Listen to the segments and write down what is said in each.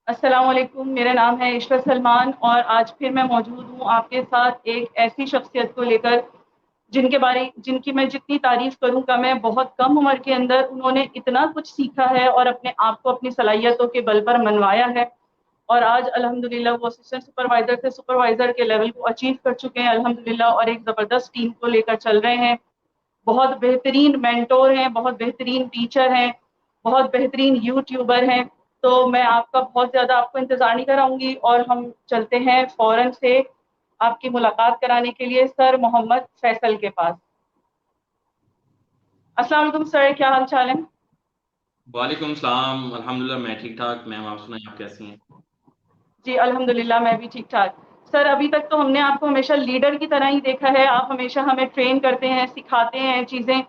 अस्सलाम वालेकुम, मेरा नाम है इशरत सलमान और आज फिर मैं मौजूद हूँ आपके साथ एक ऐसी शख्सियत को लेकर जिनकी मैं जितनी तारीफ़ करूँ कम है। बहुत कम उम्र के अंदर उन्होंने इतना कुछ सीखा है और अपने आप को अपनी सलाहियतों के बल पर मनवाया है और आज अल्हम्दुलिल्लाह वो असिस्टेंट सुपरवाइज़र से सुपरवाइज़र के लेवल को अचीव कर चुके हैं अल्हम्दुलिल्लाह और एक ज़बरदस्त टीम को लेकर चल रहे हैं। बहुत बेहतरीन मेंटोर हैं, बहुत बेहतरीन टीचर हैं, बहुत बेहतरीन यूट्यूबर हैं। तो मैं आपका बहुत ज़्यादा आपको इंतज़ार नहीं कराऊँगी और हम चलते हैं फ़ौरन से आपकी मुलाकात कराने के लिए सर मोहम्मद फैसल के पास। अस्सलाम वालेकुम सर, क्या हाल-चाल है? वालेकुम सलाम। अल्हम्दुलिल्लाह मैं ठीक ठाक। मैम आप सुनाइए, आप कैसी हैं? जी, अल्हम्दुलिल्लाह मैं भी ठीक-ठाक। सर अभी तक तो हमने आपको हमेशा लीडर की तरह ही देखा है, आप हमेशा हमें ट्रेन करते हैं, सिखाते हैं चीज़ें,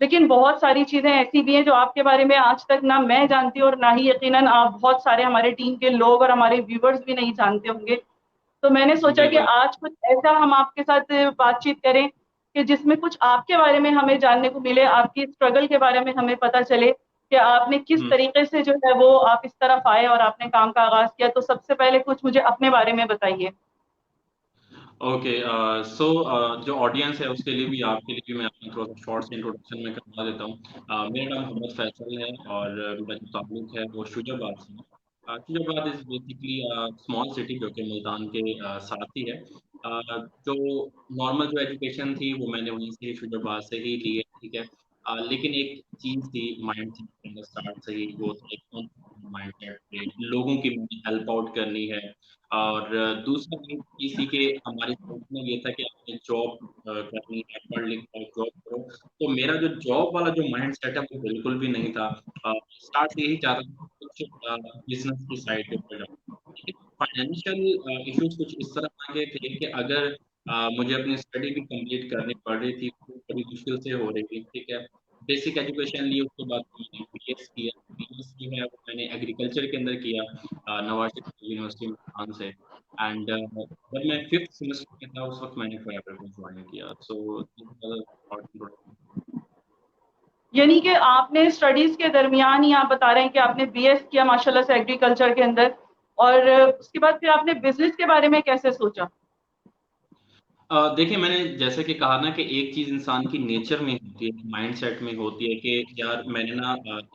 लेकिन बहुत सारी चीज़ें ऐसी भी हैं जो आपके बारे में आज तक ना मैं जानती हूँ और ना ही यकीनन आप बहुत सारे हमारे टीम के लोग और हमारे व्यूअर्स भी नहीं जानते होंगे। तो मैंने सोचा कि बिल्कुल। आज कुछ ऐसा हम आपके साथ बातचीत करें कि जिसमें कुछ आपके बारे में हमें जानने को मिले, आपकी स्ट्रगल के बारे में हमें पता चले कि आपने किस हुँ, तरीके से जो है वो आप इस तरफ आए और आपने काम का आगाज़ किया। तो सबसे पहले कुछ मुझे अपने बारे में बताइए। ओके। सो जो ऑडियंस है उसके लिए भी, आपके लिए भी मैं अपना थोड़ा-सा शॉर्ट सा इंट्रोडक्शन मैं करवा देता हूँ। मेरा नाम मोहम्मद फैसल है और मेरा जो ताल्लुक है वो शुजाबाद से है। Shujabad is basically small city जो कि मुल्तान के साथ ही है। जो नॉर्मल जो एजुकेशन थी वो मैंने वहीं से शुजाबाद से ही ली है, ठीक है। लेकिन एक चीज़ थी माइंडसेट के अंदर स्टार्ट से ही, वो था एक माइंडसेट पे लोगों की हेल्प आउट करनी है। और दूसरा चीज़ थी कि हमारी सोच में ये था कि आपने जॉब करनी है, पढ़ लिख कर जॉब करो। तो मेरा जो जॉब वाला जो माइंडसेट है वो बिल्कुल भी नहीं था। स्टार्ट से यही चाहता था कि कुछ बिज़नेस की साइड पे बढ़ जाऊँ। लेकिन फाइनेंशियल इश्यूज़ कुछ इस तरह आ गए थे कि अगर मुझे अपनी स्टडी भी कंप्लीट करनी पड़ रही थी, वो बड़ी मुश्किल से हो रही थी, ठीक है। बेसिक एजुकेशन ली, उसके बाद मैंने बीएस किया। बीएस जो है वो मैंने एग्रीकल्चर के अंदर किया, नवाज शरीफ यूनिवर्सिटी में से। एंड जब मैं 5th सेमेस्टर में था उस वक़्त मैंने फ़ोरेवर को जॉइन किया। So this was a short introduction. यानी कि आपने स्टडीज़ के दरमियान ही आप बता रहे हैं कि आपने बीएस किया माशाल्लाह से एग्रीकल्चर के अंदर और उसके बाद फिर आपने बिज़नेस के बारे में कैसे सोचा? देखिए, मैंने जैसे कि कहा ना कि एक चीज़ इंसान की नेचर में होती है, माइंडसेट में होती है कि यार मैंने ना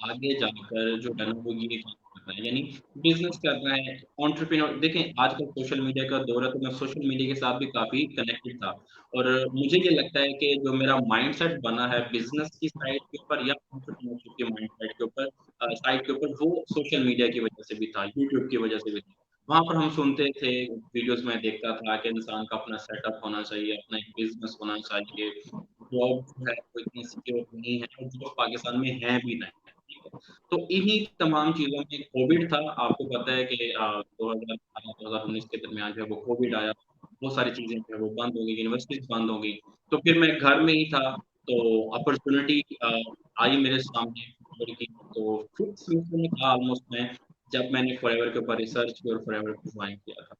आगे जाकर जो है ना वो ये काम करना है, यानी बिज़नेस करना है, एंटरप्रेन्योर। देखें, आजकल सोशल मीडिया का दौर है, तो मैं सोशल मीडिया के साथ भी काफ़ी कनेक्टेड था। और मुझे ये लगता है कि जो मेरा माइंडसेट बना है बिज़नेस की साइड के ऊपर या एंटरप्रेन्योरशिप के माइंडसेट के ऊपर, साइड के ऊपर, वो सोशल मीडिया की वजह से भी था, यूट्यूब की वजह से भी था। वहाँ पर हम सुनते थे, वीडियोज़ में देखता था कि इंसान का अपना सेटअप होना चाहिए, अपना एक बिज़नेस होना चाहिए। जॉब जो है वो इतनी सिक्योर नहीं है और जॉब पाकिस्तान में है भी नहीं है, ठीक है। तो इन्हीं तमाम चीज़ों में कोविड था, आपको पता है कि 2018-2019 के दरमियान जो है वो कोविड आया। बहुत सारी चीज़ें जो है वो बंद हो गई, यूनिवर्सिटीज़ बंद हो गई। तो फिर मैं घर में ही था, तो अपॉर्च्युनिटी आई मेरे सामने कोविड की। तो 5th सेमेस्टर में था ऑलमोस्ट मैं, जब मैंने फॉरएवर के ऊपर रिसर्च की और फॉरएवर को ज्वाइन किया था।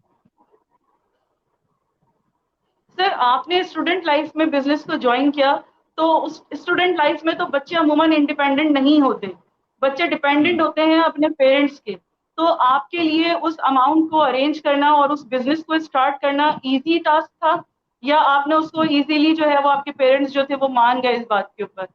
सर आपने स्टूडेंट लाइफ में बिजनेस को ज्वाइन किया तो उस स्टूडेंट लाइफ में तो बच्चे अमूमन इंडिपेंडेंट नहीं होते, बच्चे डिपेंडेंट हुँ। होते हैं अपने पेरेंट्स के। तो आपके लिए उस अमाउंट को अरेंज करना और उस बिजनेस को स्टार्ट करना इजी टास्क था या आपने उसको इजीली जो है वो आपके पेरेंट्स जो थे वो मान गए इस बात के ऊपर?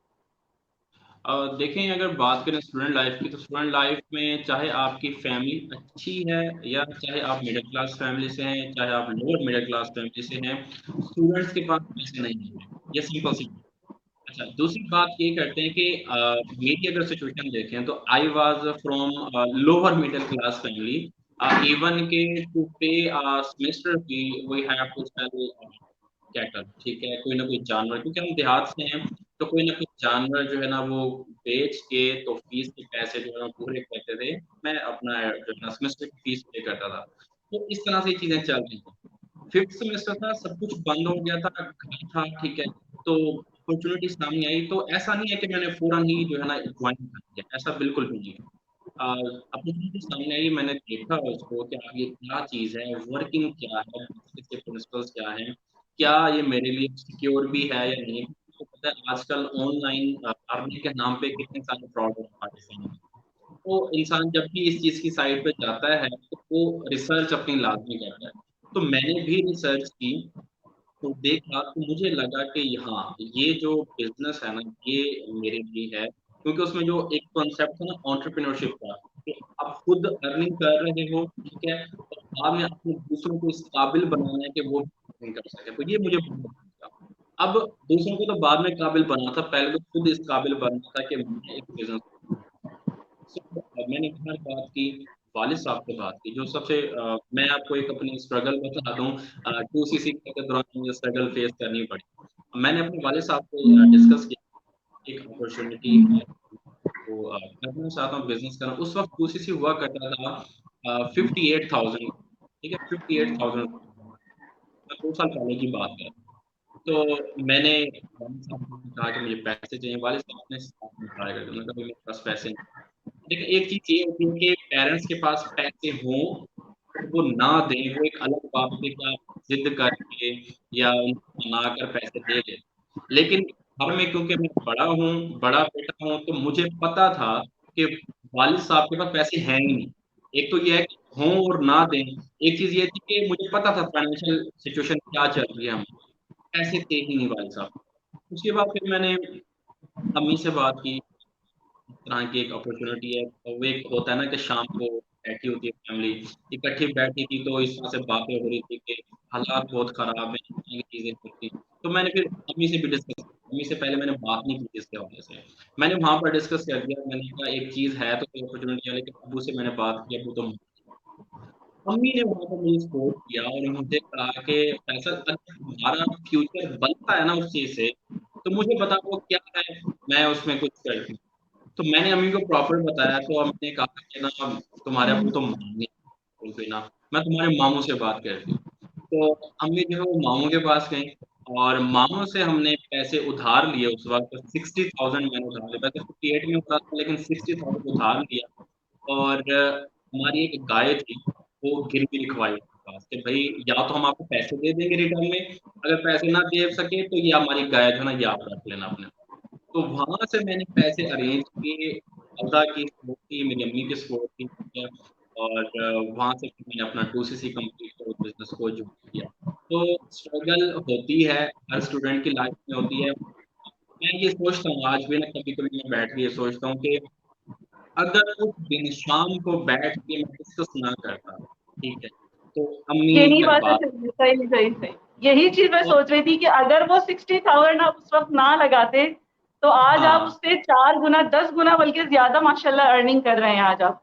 देखें, अगर बात करें स्टूडेंट लाइफ की, तो स्टूडेंट लाइफ में चाहे आपकी फैमिली अच्छी है या चाहे आप मिडिल क्लास फैमिली से हैं, चाहे आप लोअर मिडिल क्लास फैमिली से हैं, स्टूडेंट्स के पास पैसे नहीं हैं। ये सिंपल सी बात। अच्छा, दूसरी बात ये करते हैं कि मेरी अगर सिचुएशन देखें तो I was from lower middle class family. Even के to pay semester fee we have to sell cattle, ठीक है, कोई ना कोई जानवर, क्योंकि हम देहात से हैं, तो कोई ना कोई जानवर जो है ना वो बेच के तो फीस के पैसे जो है ना पूरे करते थे। मैं अपना जो है ना सेमेस्टर की फीस पे करता था। तो इस तरह से चीज़ें चल रही थी। 5th सेमेस्टर था, सब कुछ बंद हो गया था, घर था, ठीक है। तो अपॉर्च्युनिटी सामने आई, तो ऐसा नहीं है कि मैंने फ़ौरन ही जो है ना जॉइन कर दिया, ऐसा बिल्कुल भी नहीं है। अ, अपॉर्च्युनिटी सामने आई, मैंने देखा उसको कि ये क्या चीज़ है, वर्किंग क्या है, बिज़नेस के प्रिंसिपल्स क्या हैं, क्या ये मेरे लिए सिक्योर भी है या नहीं। आपको पता है आजकल ऑनलाइन अर्निंग के नाम पे कितने सारे फ्रॉड हो रहे हैं पाकिस्तान में। तो इंसान जब भी इस चीज की साइड पे जाता है तो वो रिसर्च अपनी लाजमी करता है। तो मैंने भी रिसर्च की, तो देखा तो मुझे लगा कि हाँ, ये जो बिजनेस है ना, ये मेरे लिए है, क्योंकि उसमें जो एक कॉन्सेप्ट था ना एंटरप्रेन्योरशिप का, कि आप खुद अर्निंग कर रहे हो, ठीक है, और बाद में अपने दूसरों को इस काबिल बनाना है कि वो अर्निंग कर सके, तो ये मुझे बहुत अच्छा लगा। अब दूसरों को तो बाद में काबिल बना था, पहले तो खुद इस काबिल बनना था कि मैं एक बिजनेस। मैंने घर बात की, वालिद साहब से बात की, जो सबसे मैं आपको एक अपनी स्ट्रगल बता दूं, 2CC के दौरान मुझे स्ट्रगल फेस करनी पड़ी। मैंने अपने वालिद साहब से डिस्कस किया, एक अपॉर्चुनिटी है, तो करना चाहता हूँ, बिजनेस करना। उस वक्त 2CC हुआ करता था 58,000, ठीक है, 58,000, 2 साल पहले की बात है। तो मैंने वालिद साहब को कहा कि मुझे पैसे चाहिए, वालिद साहब ने साथ में ट्राई कर दिया, उन्होंने कहा "भाई, मेरे पास पैसे नहीं"। देखिए, एक चीज ये होती है कि पेरेंट्स के पास पैसे हों और वो ना दें, वो एक अलग बात है कि आप जिद करके या उनको मना कर पैसे दे दें। लेकिन घर में क्योंकि मैं बड़ा हूँ, बड़ा बेटा हूँ, तो मुझे पता था कि वालिद साहब के पास पैसे हैं ही नहीं। एक तो ये है कि हों और ना दें। एक चीज ये थी कि मुझे पता था फाइनेंशियल सिचुएशन क्या चल रही है, हम पैसे थे ही नहीं वालिद साहब। उसके बाद फिर मैंने अम्मी से बात की, इस तरह की एक अपॉर्चुनिटी है, और वो एक होता है ना कि शाम को बैठी होती है फैमिली, इकट्ठी बैठी थी, तो इस तरह से बातें हो रही थी कि हालात बहुत खराब है, इस तरह की चीजें होती। तो मैंने फिर अम्मी से भी डिस्कस, अम्मी से पहले मैंने बात नहीं की थी इसके हवाले से, मैंने वहां पर डिस्कस कर दिया। मैंने कहा एक चीज है तो कोई अपॉर्चुनिटी है, लेकिन अबू से मैंने बात की, अबू तो मम्मी ने वहां पर मुझे सपोर्ट किया और मुझे कहा कि ऐसा अगर तुम्हारा फ्यूचर बनता है ना उस चीज से, तो मुझे बता वो क्या है, मैं उसमें कुछ कर दूं। तो मैंने अम्मी को प्रॉपर बताया, तो अम्मी ने कहा कि ना तुम्हारे अबू तो मांगे, बिल्कुल ना, मैं तुम्हारे मामू से बात करती हूँ। तो अम्मी जो है वो मामू के पास गई, और मामू से हमने पैसे उधार लिए। उस वक्त 60,000 मैंने उधार लिया, वैसे 58 में उधार था, लेकिन 60,000 उधार लिया। और हमारी एक गाय थी, वो गिरवी लिखवाई उसके पास कि भाई या तो हम आपको पैसे दे देंगे रिटर्न में, अगर पैसे ना दे सके तो ये हमारी गाय जो है ना ये आप रख लेना अपने। तो वहां से मैंने पैसे अरेंज किए, अल्लाह की सपोर्ट थी, मेरी अम्मी की सपोर्ट थी, ठीक है। और वहां से फिर मैंने अपना 2CC कंप्लीट कर बिजनेस को ज्वाइन किया। तो स्ट्रगल होती है, हर स्टूडेंट की लाइफ में होती है। मैं ये सोचता हूँ, आज भी ना कभी कभी मैं बैठ के ये सोचता हूँ कि अगर उस दिन शाम को बैठ के मैं डिस्कस ना करता, ठीक है, तो अम्मी यही तक बात है, बात। सही सही सही सही। यही चीज मैं और सोच रही थी कि अगर वो 60,000 आप उस वक्त ना लगाते, तो आज आप हाँ, उससे 4 गुना 10 गुना बल्कि ज्यादा माशाल्लाह अर्निंग कर रहे हैं आज आप।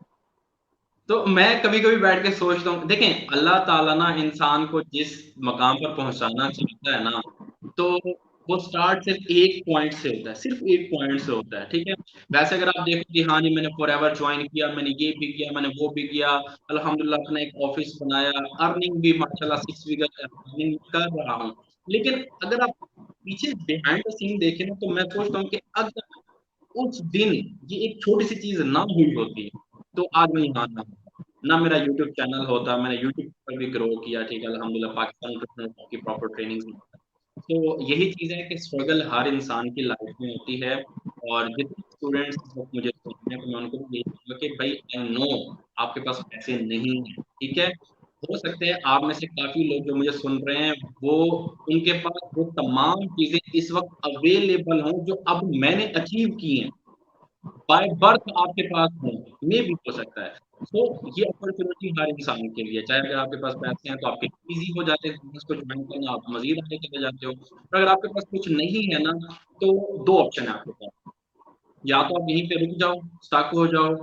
तो मैं कभी कभी बैठ के सोचता हूँ, देखें अल्लाह ताला ना इंसान को जिस मकाम पर पहुंचाना चाहता है ना, तो वो स्टार्ट सिर्फ एक पॉइंट से होता है, सिर्फ एक पॉइंट से होता है, ठीक है। वैसे अगर आप देखो कि हाँ जी मैंने फॉरएवर ज्वाइन किया, मैंने ये भी किया, मैंने वो भी किया, अल्हम्दुलिल्लाह अपना एक ऑफिस बनाया, अर्निंग भी माशाल्लाह 6 फिगर अर्निंग कर रहा हूँ। लेकिन अगर आप पीछे बिहाइंड द सीन देखें ना, तो मैं सोचता हूँ कि अगर उस दिन ये एक छोटी सी चीज ना हुई होती, तो आज मैं यहाँ ना होता, ना मेरा यूट्यूब चैनल होता, मैंने यूट्यूब पर भी ग्रो किया, ठीक है, अल्हम्दुलिल्लाह पाकिस्तान एंटरप्रेन्योर की प्रॉपर ट्रेनिंग। तो यही चीज है कि स्ट्रगल हर इंसान की लाइफ में होती है। और जितने स्टूडेंट्स इस वक्त मुझे सुन रहे हैं, तो मैं उनको भी यही कहूंगा कि भाई आई नो आपके पास पैसे नहीं है, ठीक है, हो सकते हैं आप में से काफी लोग जो मुझे सुन रहे हैं, वो उनके पास वो तमाम चीजें इस वक्त अवेलेबल हों जो अब मैंने अचीव की हैं, बाय बर्थ आपके पास हो, ये भी हो सकता है। तो ये अपॉर्चुनिटी हर इंसान के लिए, चाहे अगर आपके पास पैसे हैं तो आपके इजी हो जाते हैं बिजनेस को ज्वाइन करना, आप मजीद आगे चले जाते हो। और अगर आपके पास कुछ नहीं है ना, तो दो ऑप्शन है आपके पास, या तो आप यहीं पे रुक जाओ, स्टक हो जाओ।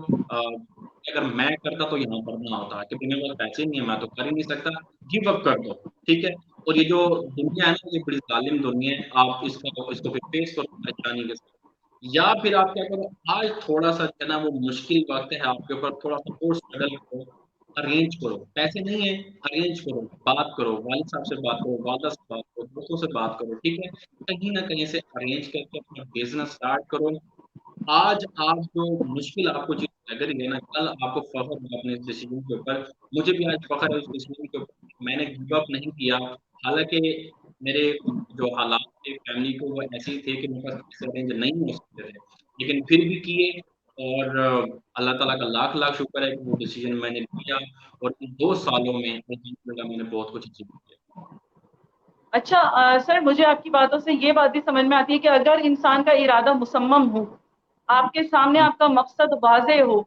अगर मैं करता तो यहाँ पर ना होता कि मेरे पास पैसे नहीं है, मैं तो कर ही नहीं सकता, गिव अप कर दो, ठीक है। और ये जो दुनिया है ना, ये बड़ी जालिम दुनिया है, आप इसको फिर फेस करो परेशानी के साथ। या फिर आप क्या करो, आज थोड़ा सा जो है ना वो मुश्किल वक्त है आपके ऊपर, थोड़ा सा और स्ट्रगल करो, अरेंज करो, पैसे नहीं है, अरेंज करो, बात करो, वालिद साहब से बात करो, वालदा से बात करो, दोस्तों से बात करो, ठीक है, कहीं ना कहीं से अरेंज करके अपना बिजनेस स्टार्ट करो। आज आप जो मुश्किल आपको चीज लग रही है ना, कल आपको फख्र होगा अपने इस डिसीजन के ऊपर। मुझे भी आज फख्र है उस डिसीजन के ऊपर, मैंने गिव अप नहीं किया। हालांकि मेरे जो हालात थे फैमिली को वो ऐसे ही थे कि मेरे पास पैसे अरेंज नहीं हो सकते थे, लेकिन फिर भी किए। और अल्लाह ताला का लाख लाख शुक्र है कि वो डिसीजन मैंने लिया, और इन 2 सालों में अल्हम्दुलिल्लाह मैंने बहुत कुछ अचीव किया। अच्छा सर, मुझे आपकी बातों से ये बात भी समझ में आती है कि अगर इंसान का इरादा मुसम्मम हो, आपके सामने हम्म, आपका मकसद वाज़ेह हो,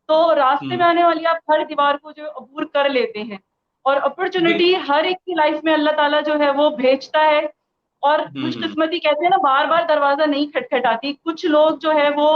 तो रास्ते में हम्म, आने वाली आप हर दीवार को जो है अबूर कर लेते हैं। और अपॉर्च्युनिटी बिल्कुल। हर एक की लाइफ में अल्लाह ताला जो है वो भेजता है। और हम्म, खुशकिस्मती कहते हैं ना, बार-बार दरवाज़ा नहीं खटखटाती। कुछ लोग जो है वो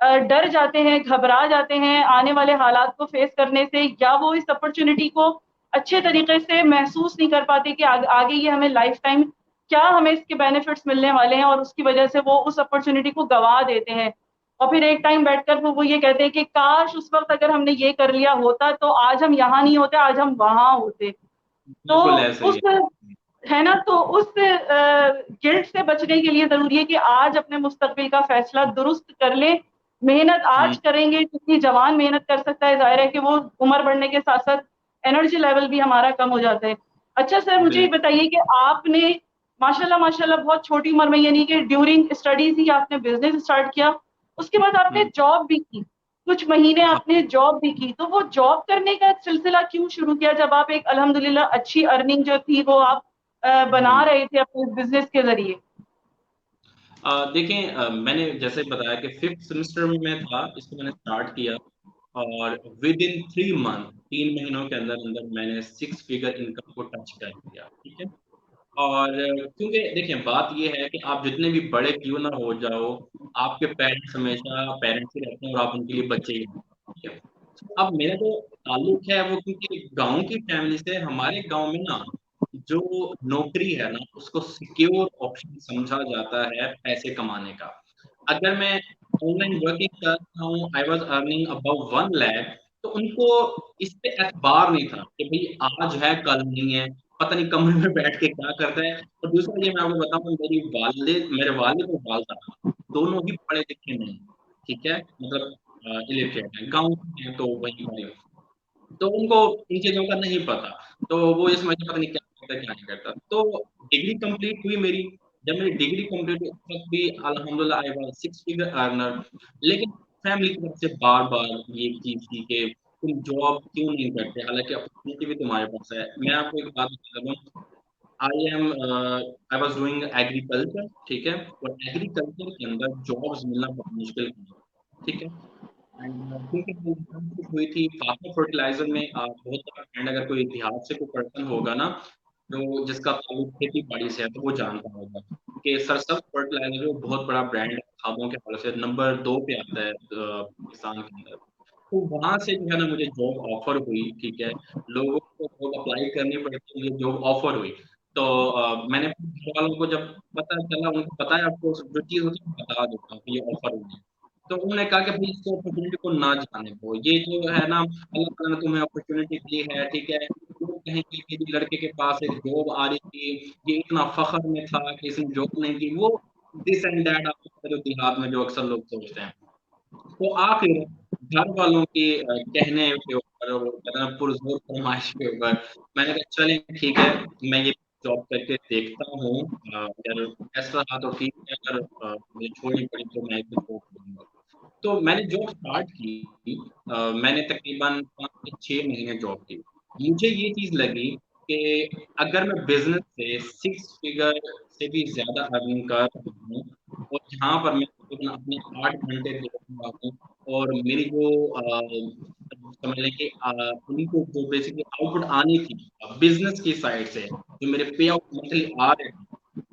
डर जाते हैं, घबरा जाते हैं आने वाले हालात को फेस करने से, या वो इस अपॉर्च्युनिटी को अच्छे तरीके से महसूस नहीं कर पाते कि आगे ये हमें लाइफ टाइम क्या हमें इसके बेनिफिट्स मिलने वाले हैं, और उसकी वजह से वो उस अपॉर्चुनिटी को गवा देते हैं। और फिर एक टाइम बैठकर वो ये कहते हैं कि काश उस वक्त अगर हमने ये कर लिया होता तो आज हम यहाँ नहीं होते, आज हम वहां होते। तो बिल्कुल ऐसे ही उस, है। है ना, तो उस गिल्ट से बचने के लिए जरूरी है कि आज अपने मुस्तकबिल का फैसला दुरुस्त कर लें। मेहनत हम्म, आज करेंगे, जितनी जवान मेहनत कर सकता है, जाहिर है कि वो उम्र बढ़ने के साथ साथ एनर्जी लेवल भी हमारा कम हो जाता है। अच्छा सर, मुझे ये बिल्कुल। बताइए कि आपने माशाल्लाह माशाल्लाह बहुत छोटी उम्र में, यानी कि ड्यूरिंग स्टडीज ही आपने बिजनेस स्टार्ट किया, उसके बाद आपने हम्म, जॉब भी की, कुछ महीने हाँ, आपने जॉब भी की। तो वो जॉब करने का सिलसिला क्यों शुरू किया जब आप एक अल्हम्दुलिल्लाह अच्छी अर्निंग जो थी वो आप बना हम्म। रहे थे अपने बिजनेस के जरिए? देखें, मैंने जैसे बताया कि 5th सेमेस्टर में मैं था, इसको मैंने स्टार्ट किया, और विद इन 3 मंथ, 3 महीनों के अंदर अंदर मैंने 6 फिगर इनकम को टच कर लिया। ठीक है। और क्योंकि देखिए, बात ये है कि आप जितने भी बड़े क्यों ना हो जाओ, आपके पेरेंट्स हमेशा पेरेंट्स ही रहते हैं, और आप उनके लिए बच्चे ही हैं। ठीक है। अब मेरा जो ताल्लुक है वो, क्योंकि गांव की फैमिली से, हमारे गांव में ना जो नौकरी है ना, उसको सिक्योर ऑप्शन समझा जाता है पैसे कमाने का। अगर मैं ऑनलाइन वर्किंग कर रहा हूँ, I was earning about 1 lakh, तो उनको इस पे एतबार नहीं था कि भाई आज है कल नहीं है, पता नहीं कमरे में बैठ के क्या करता है। और दूसरा ये मैं आपको बताऊं, मेरे वालिद और वालदा दोनों ही पढ़े लिखे नहीं। ठीक है, मतलब इलिटरेट है, गाँव के हैं, तो वही भाई, तो उनको इन चीजों का नहीं पता। तो वो ये समझते पता नहीं क्या करता क्या नहीं करता। तो डिग्री कंप्लीट हुई मेरी। जब मेरी डिग्री कंप्लीट हुई, उस वक्त भी अल्हम्दुलिल्लाह आई वाज 6 फिगर अर्नर। लेकिन फैमिली की तरफ से बार बार ये चीज थी कि तुम जॉब क्यों नहीं करते, हालांकि अपॉर्चुनिटी भी तुम्हारे पास है। मैं आपको एक बात बता दूं, आई वाज डूइंग एग्रीकल्चर। ठीक है। और एग्रीकल्चर के अंदर जॉब्स मिलना बहुत मुश्किल है। ठीक है। एंड क्योंकि वो internship हुई थी फार्मा फर्टिलाइजर में, बहुत बड़ा ब्रांड, अगर कोई बिहार से कोई पर्सन होगा ना, तो जिसका ताल्लुक खेती बाड़ी से है, तो वो जानता होगा कि सरसब फर्टिलाइजर जो बहुत बड़ा ब्रांड है, खादों के हवाले से नंबर 2 पे आता है पाकिस्तान के अंदर। तो वहां से जो है ना मुझे जॉब ऑफर हुई। ठीक है। लोगों को जॉब अप्लाई करनी पड़ती है, मुझे जॉब ऑफर हुई। तो मैंने अपने घर वालों को जब पता चला, उनको बताया, आपको जो चीज होती है मैं बता देता हूँ कि ये ऑफर हुई है। तो उन्होंने कहा कि भाई इस अपॉर्चुनिटी को ना जाने दो, ये जो है ना अल्लाह ताला ने तुम्हें अपॉर्चुनिटी दी है। ठीक है। लोग कहेंगे कि जी लड़के के पास एक जॉब आ रही थी, ये इतना फखर में था कि इसने जॉब नहीं की, वो दिस एंड दैट, आपको जो देहात में जो अक्सर लोग सोचते हैं। तो आखिर घर वालों के कहने के ऊपर, वो कहते हैं ना, पुरजोर फरमाइश के ऊपर, मैंने कहा चलें ठीक है, मैं ये जॉब करके देखता हूँ। अगर ऐसा रहा तो ठीक है, अगर मुझे छोड़नी पड़ी तो मैं इसको छोड़ दूंगा। तो मैंने जॉब स्टार्ट की। मैंने तकरीबन 5 से 6 महीने जॉब की। मुझे ये चीज लगी कि अगर मैं बिजनेस से 6 फिगर से भी ज्यादा अर्निंग कर रहा हूँ, और जहाँ पर मैं तकरीबन अपने 8 घंटे दे रहा हूँ, और मेरी जो समझ लें कि उनको जो बेसिकली आउटपुट आनी थी बिजनेस की साइड से, जो मेरे पे आउट मंथली आ रहे थे,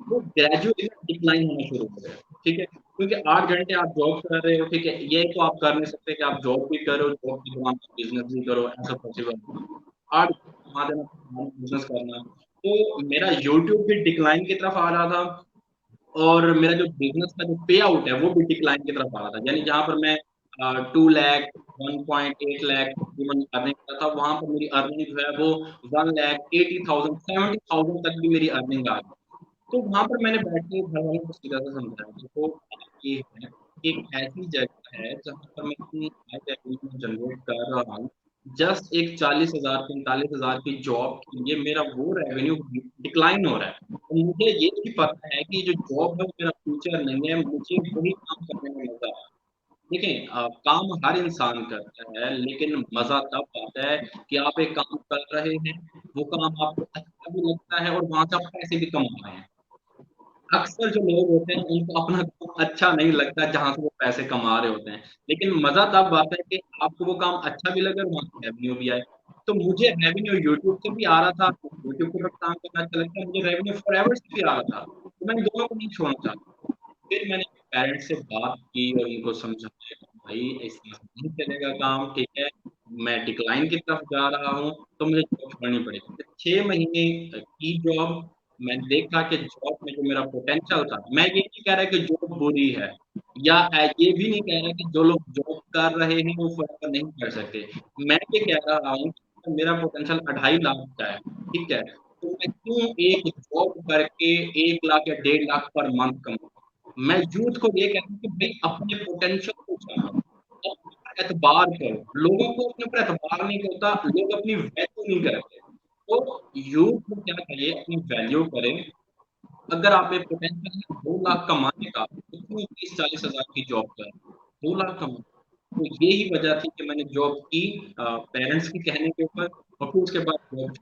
वो ग्रेजुअली डिक्लाइन होना शुरू हो गया। ठीक है। क्योंकि 8 घंटे आप जॉब कर रहे हो, ठीक है, ये तो आप कर नहीं सकते कि आप जॉब भी करो, जॉब के दौरान बिजनेस भी करो, ऐसा पॉसिबल नहीं। 8 घंटे कमा देना, बिजनेस करना। तो मेरा यूट्यूब भी डिक्लाइन की तरफ आ रहा था, और मेरा जो बिजनेस का जो पे आउट है वो भी डिक्लाइन की तरफ आ रहा था। यानी जहां पर मैं 2 लाख, 1.8 लाख तकरीबन अर्निंग कर रहा था, वहां पर मेरी अर्निंग जो है वो 1,80,000, 70,000 तक भी मेरी अर्निंग आ गई। तो वहां पर मैंने बैठ के घर वालों को सीधा सा समझाया, देखो बात ये है कि एक ऐसी जगह है जहां पर मैं इतनी हाई रेवेन्यू जनरेट कर रहा हूँ, जस्ट एक 40,000 45,000 की जॉब के लिए मेरा वो रेवेन्यू डिक्लाइन हो रहा है। और मुझे ये भी पता है कि जो जॉब है वो मेरा फ्यूचर नहीं है, मुझे वही काम करने में मजा है। देखें, काम हर इंसान करता है, लेकिन मजा तब आता है कि आप एक काम कर रहे हैं, वो काम आपको अच्छा भी लगता है और वहां से आप पैसे भी कमा रहे हैं। अक्सर जो लोग होते हैं उनको अपना काम अच्छा नहीं लगता जहां से वो पैसे कमा रहे होते हैं, लेकिन मजा तब आता है कि आपको वो काम अच्छा भी लगे और वहां से रेवेन्यू भी आए। तो मुझे रेवेन्यू यूट्यूब से भी आ रहा था, यूट्यूब के ऊपर काम करना अच्छा लगता है, मुझे रेवेन्यू फॉरएवर से भी आ रहा था, तो मैंने दोनों को नहीं छोड़ना चाहता। फिर मैंने पेरेंट्स से बात की और उनको समझाया कि भाई इस तरह से नहीं चलेगा काम, ठीक है, मैं डिक्लाइन की तरफ जा रहा हूँ, तो मुझे जॉब छोड़नी पड़ेगी। तो 6 महीने की जॉब, मैंने देखा कि जॉब में जो मेरा पोटेंशियल था, मैं ये नहीं कह रहा कि जॉब बुरी है, या ये भी नहीं कह रहा कि जो लोग जॉब कर रहे हैं वो फर्क नहीं कर सकते। मैं ये कह रहा हूँ कि मेरा पोटेंशियल 2.5 लाख का है, ठीक है, तो मैं क्यों एक जॉब करके 1 लाख या 1.5 लाख पर मंथ कमाऊं। मैं यूथ को ये कहता हूँ कि भाई अपने पोटेंशियल को जानो, अपने पर एतबार करो। लोगों को अपने पर एतबार नहीं होता, लोग अपनी वैल्यू नहीं करते। तो यूथ को क्या चाहिए, अपनी वैल्यू करें। अगर आप में पोटेंशियल है 2 लाख कमाने का, तो क्यों 30-40 हजार की जॉब करें, 2 लाख कमाओ। तो यही वजह थी कि मैंने जॉब की पेरेंट्स के कहने के ऊपर, और फिर उसके बाद जॉब।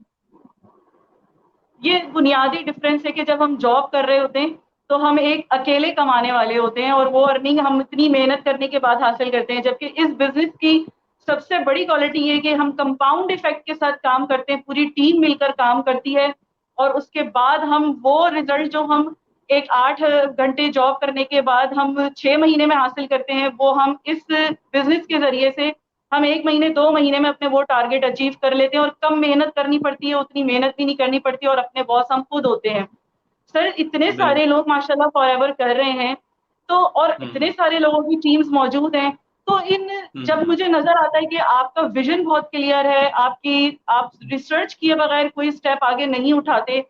ये बुनियादी डिफरेंस है कि जब हम जॉब कर रहे होते हैं तो हम एक अकेले कमाने वाले होते हैं और वो अर्निंग हम इतनी मेहनत करने के बाद हासिल करते हैं, जबकि इस बिजनेस की सबसे बड़ी क्वालिटी ये है कि हम कंपाउंड इफेक्ट के साथ काम करते हैं, पूरी टीम मिलकर काम करती है और उसके बाद हम वो रिजल्ट जो हम एक 8 घंटे जॉब करने के बाद हम 6 महीने में हासिल करते हैं, वो हम इस बिजनेस के जरिए से हम 1 महीने 2 महीने में अपने वो टारगेट अचीव कर लेते हैं और कम मेहनत करनी पड़ती है, उतनी मेहनत भी नहीं करनी पड़ती और अपने बॉस हम खुद होते हैं। सर इतने बिल्कुल। सारे लोग माशाल्लाह फॉरएवर कर रहे हैं, तो और इतने हम्म। सारे लोगों की टीम्स मौजूद हैं, तो इन जब हम्म। मुझे नजर आता है कि आपका विजन बहुत क्लियर है, आपकी आप रिसर्च किए बगैर कोई स्टेप आगे नहीं उठाते,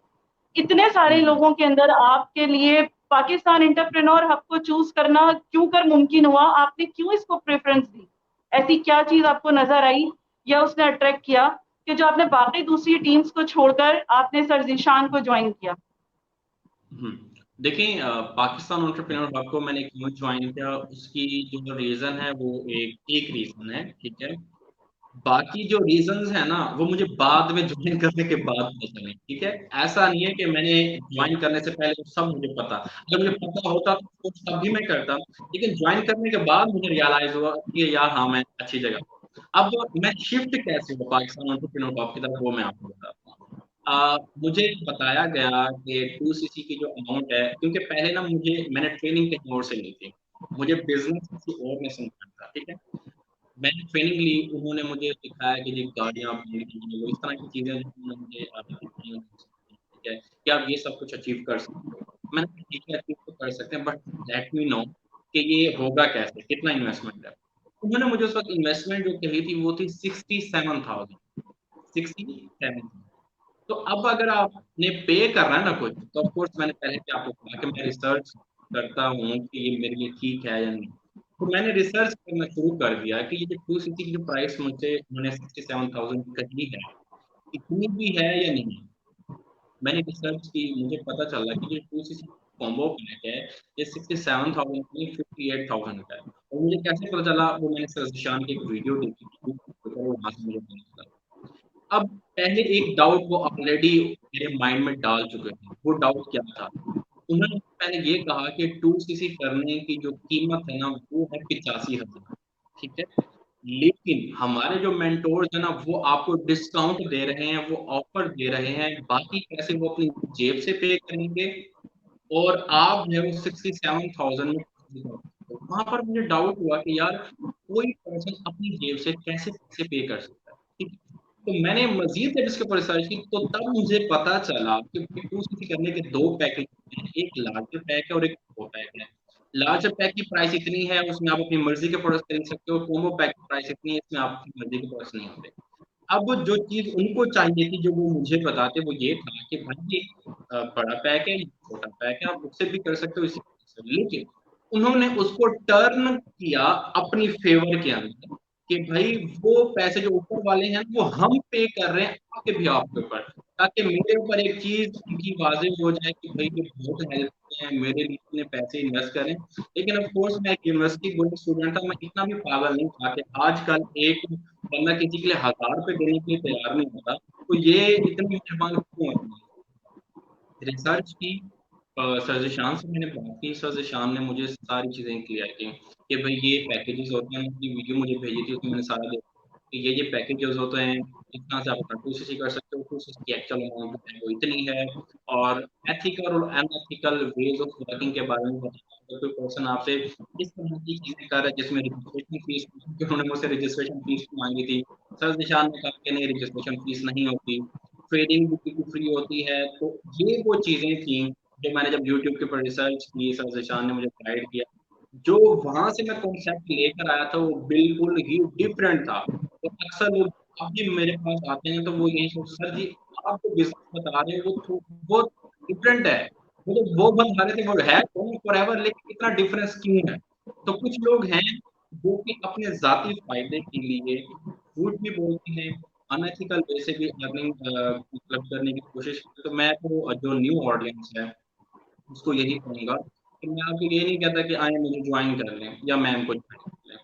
इतने सारे हम्म। लोगों के अंदर आपके लिए पाकिस्तान एंटरप्रेन्योर हब को चूज करना क्यों कर मुमकिन हुआ, आपने क्यों इसको प्रेफरेंस दी, ऐसी क्या चीज आपको नजर आई या उसने अट्रैक्ट किया कि जो आपने बाकी दूसरी टीम्स को छोड़कर आपने सर जीशान को ज्वाइन किया। हम्म। देखिए, पाकिस्तान एंटरप्रेन्योर हब को मैंने क्यों ज्वाइन किया, उसकी जो रीजन है वो एक एक रीजन है, ठीक है। बाकी जो रीजंस है ना वो मुझे बाद में ज्वाइन करने के बाद पता चले, ठीक है। ऐसा नहीं है कि मैंने ज्वाइन करने से पहले तो सब मुझे पता, अगर मुझे पता होता तो तब भी मैं करता, लेकिन ज्वाइन करने के बाद मुझे रियलाइज हुआ कि यार हाँ मैं अच्छी जगह हूँ। अब मैं शिफ्ट कैसे हुआ पाकिस्तान एंटरप्रेन्योर हब की तरफ, वो मैं आपको बताता हूँ। मुझे बताया गया कि 2cc की जो अमाउंट है, क्योंकि पहले ना मैंने ट्रेनिंग कहीं और से ली थी, मुझे बिजनेस किसी और ने समझाया था, ठीक है। मैंने ट्रेनिंग ली, उन्होंने मुझे सिखाया कि ये गाड़ियाँ बिल्ड कीजिए, वो इस तरह की चीजें जो उन्होंने मुझे सिखाई, ठीक है, कि आप ये सब कुछ अचीव कर सकते हो। मैंने कहा ठीक है, अचीव तो कर सकते हैं, बट लेट मी नो कि ये होगा कैसे, कितना इन्वेस्टमेंट है। उन्होंने मुझे उस वक्त इन्वेस्टमेंट जो कही थी वो थी 67,000, 67। तो अब अगर आपने पे करना है ना कुछ, तो ऑफ कोर्स मैंने पहले भी आपको कहा कि मैं रिसर्च करता हूँ कि ये मेरे लिए ठीक है या नहीं। तो मैंने रिसर्च करना शुरू कर दिया कि ये जो 2cc की जो प्राइस मुझे उन्होंने 67,000 कही है, इतनी भी है या नहीं। मैंने रिसर्च की, मुझे पता चला कि जो 2cc कॉम्बो पैक है, ये 67,000 नहीं 58,000 का है। और मुझे कैसे पता चला, वो मैंने सर की एक वीडियो देखी थी, तो वो वहां से मुझे पता चला। अब पहले एक डाउट वो ऑलरेडी मेरे माइंड में डाल चुके थे, वो डाउट क्या था। उन्होंने पहले ये कहा कि 2cc करने की जो कीमत है ना वो है 85,000, ठीक है। लेकिन हमारे जो मेंटोर्स है ना वो आपको डिस्काउंट दे रहे हैं, वो ऑफर दे रहे हैं, बाकी पैसे वो अपनी जेब से पे करेंगे, और आप जो है वो 67,000 में। वहां पर मुझे डाउट हुआ कि यार कोई पर्सन अपनी जेब से कैसे पैसे पे कर सकता है, ठीक है? तो मैंने मजीद जब इसके ऊपर रिसर्च की तो तब मुझे पता चला कि 2cc करने के दो पैकेज हैं, एक लार्जर पैक है और एक कॉम्बो पैक है। लार्जर पैक की प्राइस इतनी है, उसमें आप अपनी मर्जी के प्रोडक्ट खरीद सकते हो, कॉम्बो पैक की प्राइस इतनी है, इसमें आपकी मर्जी के प्रोडक्ट्स नहीं होते। अब जो चीज उनको चाहिए थी जो वो मुझे बताते, वो ये था कि भाई ये बड़ा पैक है, ये छोटा पैक है, आप उससे भी कर सकते हो, इसी से। लेकिन उन्होंने उसको टर्न किया अपनी फेवर के अंदर, कि भाई वो पैसे जो ऊपर वाले हैं वो हम पे कर रहे हैं आपके भी आपके ऊपर, ताकि मेरे ऊपर एक चीज उनकी वाजिब हो जाए कि भाई ये बहुत हेल्प हैं, मेरे लिए इतने पैसे इन्वेस्ट करें। लेकिन ऑफ कोर्स मैं एक यूनिवर्सिटी गोइंग स्टूडेंट था, मैं इतना भी पागल नहीं था कि आजकल एक बंदा किसी के लिए 1000 रुपए देने के लिए तैयार नहीं होता, तो ये इतने मेहरबान क्यों होते हैं। रिसर्च की सर ज़ीशान से मैंने बात की, सर ज़ीशान ने मुझे सारी चीज़ें क्लियर की कि भाई ये पैकेजेस होते हैं, उनकी वीडियो मुझे भेजी थी, उसमें मैंने सारा देखा कि ये पैकेजेस होते हैं, इस तरह से आप अपना 2cc कर सकते हो, 2cc की एक्चुअल अमाउंट है वो इतनी है। और एथिकल और अनएथिकल वेज ऑफ वर्किंग के बारे में बताया। अगर कोई पर्सन आपसे इस तरह की चीज़ें कर रहा है जिसमें रजिस्ट्रेशन फीस, उन्होंने मुझसे रजिस्ट्रेशन फीस मांगी थी, सर ज़ीशान ने कहा कि नहीं रजिस्ट्रेशन फीस नहीं होती, ट्रेडिंग भी फ्री होती है। तो ये वो चीज़ें थी जो मैंने जब यूट्यूब के ऊपर रिसर्च की, सर ज़ीशान ने मुझे गाइड किया। जो वहाँ से मैं कॉन्सेप्ट लेकर आया था वो बिल्कुल ही डिफरेंट था। तो अक्सर लोग अभी मेरे पास आते हैं तो वो यही सोच, सर जी आप जो बिज़नेस बता रहे हो वो डिफरेंट है। वो बता रहे थे वो है फॉरएवर, लेकिन इतना डिफरेंस क्यों है? तो कुछ लोग हैं जो कि अपने ज़ाती फ़ायदे के लिए झूठ भी बोलते हैं, अनएथिकल वे से भी अर्निंग मतलब करने की कोशिश करते हैं। तो मैं तो जो न्यू ऑडियंस है उसको यही कहूँगा कि मैं आपको ये नहीं कहता कि आएँ मुझे ज्वाइन कर लें या मैम को ज्वाइन कर लें।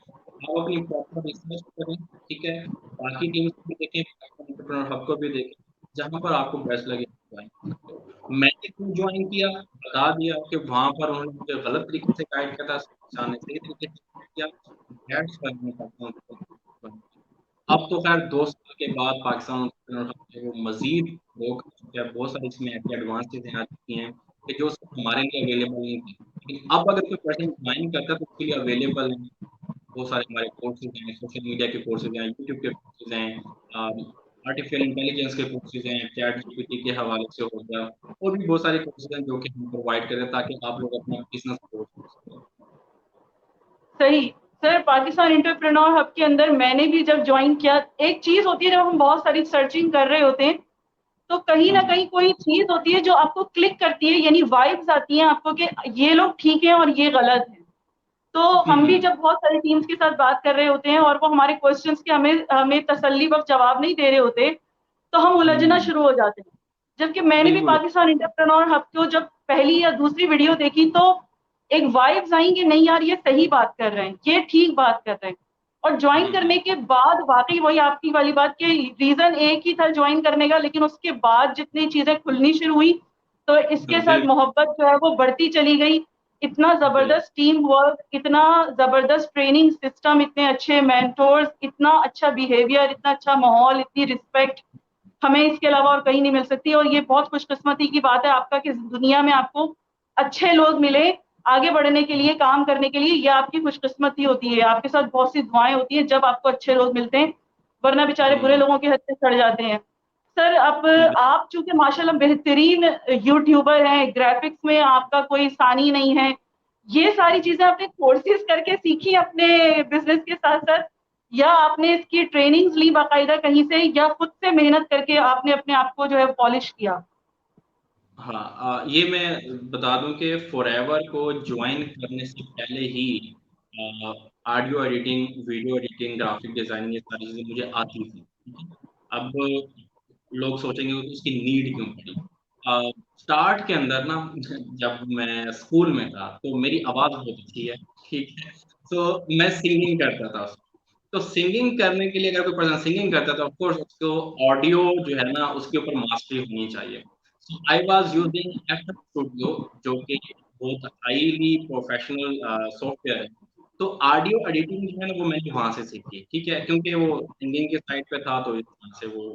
आप अपनी प्रॉपर रिसर्च करें, ठीक है? बाकी टीम्स को भी देखें, एंटरप्रेन्योर हब को भी देखें, जहाँ पर आपको बेस्ट लगे ज्वाइन कर सकते हो। मैंने क्यों ज्वाइन किया, बता दिया कि वहाँ पर उन्होंने मुझे गलत तरीके से गाइड किया था, सर ने सही तरीके से गाइड किया, दैट्स व्हाई मैं कहता हूँ कि ज्वाइन किया। अब तो खैर 2 साल के बाद पाकिस्तान एंटरप्रेन्योर हब जो है वो मज़ीद ग्रो कर चुका है, बहुत सारी इसमें ऐसी एडवांस चीज़ें आ चुकी हैं कि जो सिर्फ हमारे लिए अवेलेबल नहीं थी। लेकिन अब अगर कोई पर्सन ज्वाइन करता है तो उसके लिए अवेलेबल है। बहुत सारे हमारे कोर्सेज़ हैं, सोशल मीडिया के कोर्सेज़ हैं, यूट्यूब के कोर्सेज़ हैं, आर्टिफिशियल इंटेलिजेंस के कोर्सेज़ हैं, चैट जीपीटी के हवाले से हो गया, और भी बहुत सारे कोर्सेज़ हैं जो कि हम प्रोवाइड कर रहे हैं ताकि आप लोग अपना बिज़नेस ग्रो कर सकें। सही। सर पाकिस्तान एंटरप्रेन्योर हब के अंदर मैंने भी जब ज्वाइन किया, एक चीज़ होती है जब हम बहुत सारी सर्चिंग कर रहे होते हैं, तो कहीं हुँ, न हुँ। कहीं कोई चीज़ होती है जो आपको क्लिक करती है, यानी वाइब्स आती हैं आपको कि ये लोग ठीक हैं और ये गलत हैं। तो हुँ, हम भी हुँ। जब बहुत सारी टीम्स के साथ बात कर रहे होते हैं और वो हमारे क्वेश्चंस के हमें हमें तसल्ली बख्श जवाब नहीं दे रहे होते, तो हम हुँ, उलझना हुँ। शुरू हो जाते हैं। जबकि मैंने भी बिल्कुल। पाकिस्तान एंटरप्रेन्योर हब को जब पहली या दूसरी वीडियो देखी तो एक वाइब्स आई कि नहीं यार ये सही बात कर रहे हैं, ये ठीक बात कर रहे हैं। और हुँ, जॉइन हुँ। करने के बाद वाक़ई वही आपकी वाली बात कि रीज़न एक ही था जॉइन करने का, लेकिन उसके बाद जितनी चीज़ें खुलनी शुरू हुई, तो इसके साथ बिल्कुल, मोहब्बत जो है वो बढ़ती चली गई। इतना बिल्कुल। ज़बरदस्त टीम वर्क, इतना ज़बरदस्त ट्रेनिंग सिस्टम, इतने अच्छे मेंटोर्स, इतना अच्छा बिहेवियर, इतना अच्छा माहौल, इतनी रिस्पेक्ट, हमें इसके अलावा और कहीं नहीं मिल सकती। और ये बहुत खुशकिस्मती की बात है आपका कि दुनिया में आपको अच्छे लोग मिले आगे बढ़ने के लिए, काम करने के लिए, ये आपकी खुशकिस्मती होती है। आपके साथ बहुत सी दुआएँ होती हैं जब आपको अच्छे लोग मिलते हैं, वरना बेचारे बुरे हुँ, लोगों के हाथ से सड़ जाते हैं। सर अब बिल आप चूँकि माशाल्लाह बेहतरीन यूट्यूबर हैं, ग्राफ़िक्स में आपका कोई सानी नहीं है। ये सारी चीज़ें आपने कोर्सेज़ करके सीखी अपने बिज़नेस के साथ-साथ, या आपने इसकी ट्रेनिंग्स ली बाकायदा कहीं से, या खुद से मेहनत करके आपने अपने आप को जो है पॉलिश किया? हाँ, ये मैं बता दूँ कि फॉरएवर को जॉइन करने से पहले ही audio editing, video editing, graphic designing ये सारी चीज़ें मुझे आती थी, ठीक है? अब लोग सोचेंगे कि उसकी नीड क्यों पड़ी? स्टार्ट के अंदर ना जब मैं स्कूल में था, तो मेरी आवाज़ बहुत अच्छी है, ठीक है? तो मैं सिंगिंग करता था। तो सिंगिंग करने के लिए अगर कोई पर्सन सिंगिंग करता है तो ऑफ कोर्स उसको ऑडियो जो है ना उसके ऊपर मास्टरी होनी चाहिए। So I was using FL studio जो कि बहुत हाईली प्रोफेशनल सॉफ्टवेयर है। तो ऑडियो एडिटिंग जो है ना वो मैंने वहाँ से सीखी, ठीक है? क्योंकि वो सिंगिंग के साइड पे था तो इस वजह से वो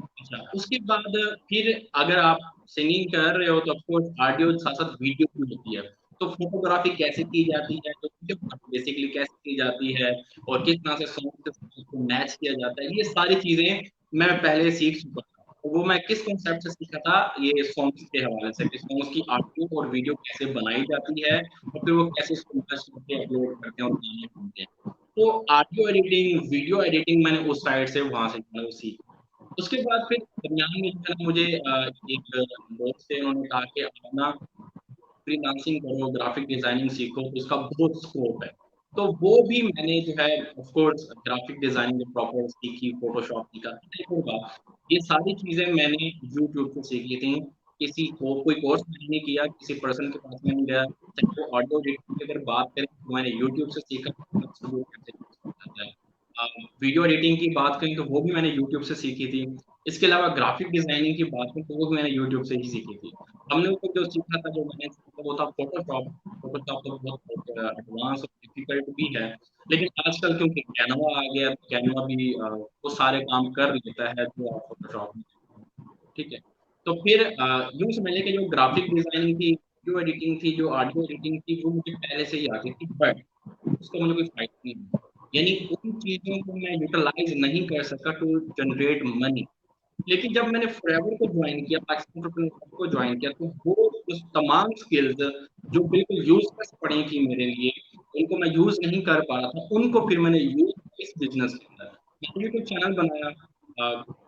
अच्छा, उसके बाद फिर अगर आप सिंगिंग कर रहे हो तो ऑफ कोर्स ऑडियो के साथ-साथ वीडियो भी होती है। तो फ़ोटोग्राफ़ी कैसे की जाती है, तो वीडियोग्राफ़ी बेसिकली कैसे की जाती है और किस तरह से सॉन्ग के साथ उसको मैच किया जाता है, ये सारी चीज़ें मैं पहले सीख चुका था। तो वो मैं किस कॉन्सेप्ट से सीखा था, ये सॉन्ग्स के हवाले से कि सॉन्ग्स की ऑडियो और वीडियो कैसे बनाई जाती है और फिर वो कैसे उसको मैच करके अपलोड करते हैं और गाने बनते हैं। तो ऑडियो एडिटिंग, वीडियो एडिटिंग मैंने उस साइड से वहाँ से जो है वो सीखा। उसके बाद फिर दरमियान में जो है ना मुझे एक दोस्त थे उन्होंने कहा कि आप ना फ्रीलांसिंग करो, ग्राफिक डिज़ाइनिंग सीखो तो इसका बहुत स्कोप है। तो वो भी मैंने जो है of course graphic designing proper सीखी, फ़ोटोशॉप सीखा। देखिएगा, ये सारी चीज़ें मैंने यूट्यूब से सीखी थी। किसी को कोई कोर्स मैंने नहीं किया, किसी पर्सन के पास में नहीं गया। चाहे वो ऑडियो एडिटिंग की अगर बात करें तो मैंने यूट्यूब से सीखा है। वीडियो एडिटिंग की बात करें तो वो भी मैंने यूट्यूब से सीखी थी। इसके अलावा ग्राफिक डिजाइनिंग की बात करें तो वो भी मैंने यूट्यूब से ही सीखी थी। हमने ऊपर जो सीखा था, जो मैंने सीखा वो था फोटोशॉप। फोटोशॉप तो बहुत एडवांस और डिफिकल्ट भी है, लेकिन आजकल क्योंकि कैनवा आ गया तो कैनवा भी वो सारे काम कर लेता है जो आप फोटोशॉप में, ठीक है। तो फिर यूँ समझ लें कि जो ग्राफिक डिजाइनिंग थी, वीडियो एडिटिंग थी, जो ऑडियो एडिटिंग थी, वो मुझे पहले से ही आती थी, बट उसका मुझे कोई फायदा नहीं हुआ। यानी उन चीजों को मैं यूटिलाइज नहीं कर सका टू जनरेट मनी। लेकिन जब मैंने फॉरएवर को ज्वाइन किया, पाकिस्तान एंटरप्रेन्योरशिप को ज्वाइन किया, तो वो उस तमाम स्किल्स जो बिल्कुल यूजलेस पड़ी थी मेरे लिए, उनको मैं यूज नहीं कर पा रहा था, उनको फिर मैंने यूज इस बिजनेस के अंदर। मैंने यूट्यूब चैनल बनाया,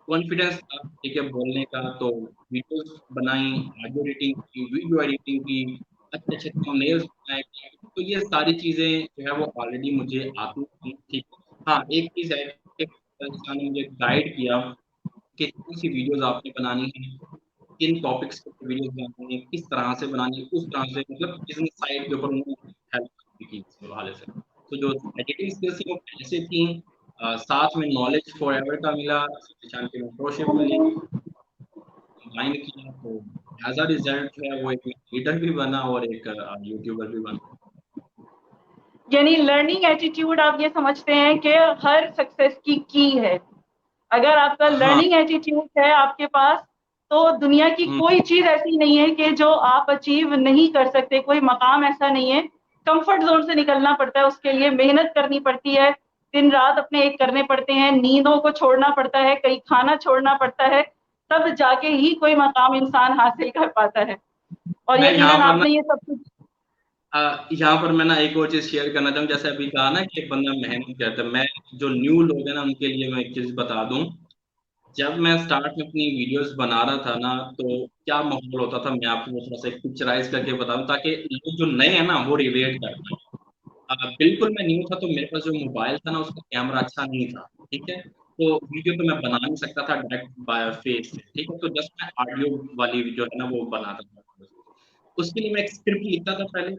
कॉन्फिडेंस था ठीक है बोलने का, तो वीडियोस बनाई, ऑडियो एडिटिंग की, वीडियो एडिटिंग की, अच्छे अच्छे थंबनेल्स बनाए। तो ये सारी चीजें जो है वो ऑलरेडी मुझे आती थी, ठीक है। हाँ, एक चीज है कि इंसान ने मुझे गाइड किया कि कौन सी वीडियोस आपने बनानी है, किन टॉपिक्स के ऊपर वीडियोस बनानी है, किस तरह से बनानी है, उस तरह से मतलब बिजनेस साइड के ऊपर उन्होंने हेल्प की इस हवाले से। तो जो एडिटिंग स्किल्स थी वो पहले से थी, साथ में नॉलेज फॉर एवर का मिला, पहचान के मेंटरशिप मिली, कंबाइन किया, तो एज अ रिजल्ट जो है वो एक लीडर भी बना और एक यूट्यूबर भी बना। यानी लर्निंग एटीट्यूड आप ये समझते हैं कि हर सक्सेस की है। अगर आपका हाँ। लर्निंग एटीट्यूड है आपके पास, तो दुनिया की हम्म, कोई चीज ऐसी नहीं है कि जो आप अचीव नहीं कर सकते, कोई मकाम ऐसा नहीं है। कंफर्ट जोन से निकलना पड़ता है, उसके लिए मेहनत करनी पड़ती है, दिन रात अपने एक करने पड़ते हैं, नींदों को छोड़ना पड़ता है, कहीं खाना छोड़ना पड़ता है, तब जाके ही कोई मकाम इंसान हासिल कर पाता है। और मैं यहाँ यकीनन पर ना आपने ये सब कुछ। यहाँ पर मैं ना एक और चीज शेयर करना चाहूँ, जैसे अभी कहा ना कि एक बंदा मेहनत करता है, मैं जो न्यू लोग हैं ना उनके लिए मैं एक चीज बता दूं। जब मैं स्टार्ट में अपनी वीडियोस बना रहा था ना, तो क्या माहौल होता था, मैं आपको थोड़ा सा एक पिक्चराइज करके बताऊं ताकि लोग जो नए हैं ना वो रिलेट कर पाए। बिल्कुल मैं न्यू था, तो मेरे पास जो मोबाइल था ना उसका कैमरा अच्छा नहीं था, ठीक है। तो वीडियो तो मैं बना नहीं सकता था डायरेक्ट बाय फेस से, ठीक है, तो जस्ट मैं ऑडियो वाली वीडियो है ना वो बनाता था। उसके लिए मैं एक स्क्रिप्ट लिखता था पहले।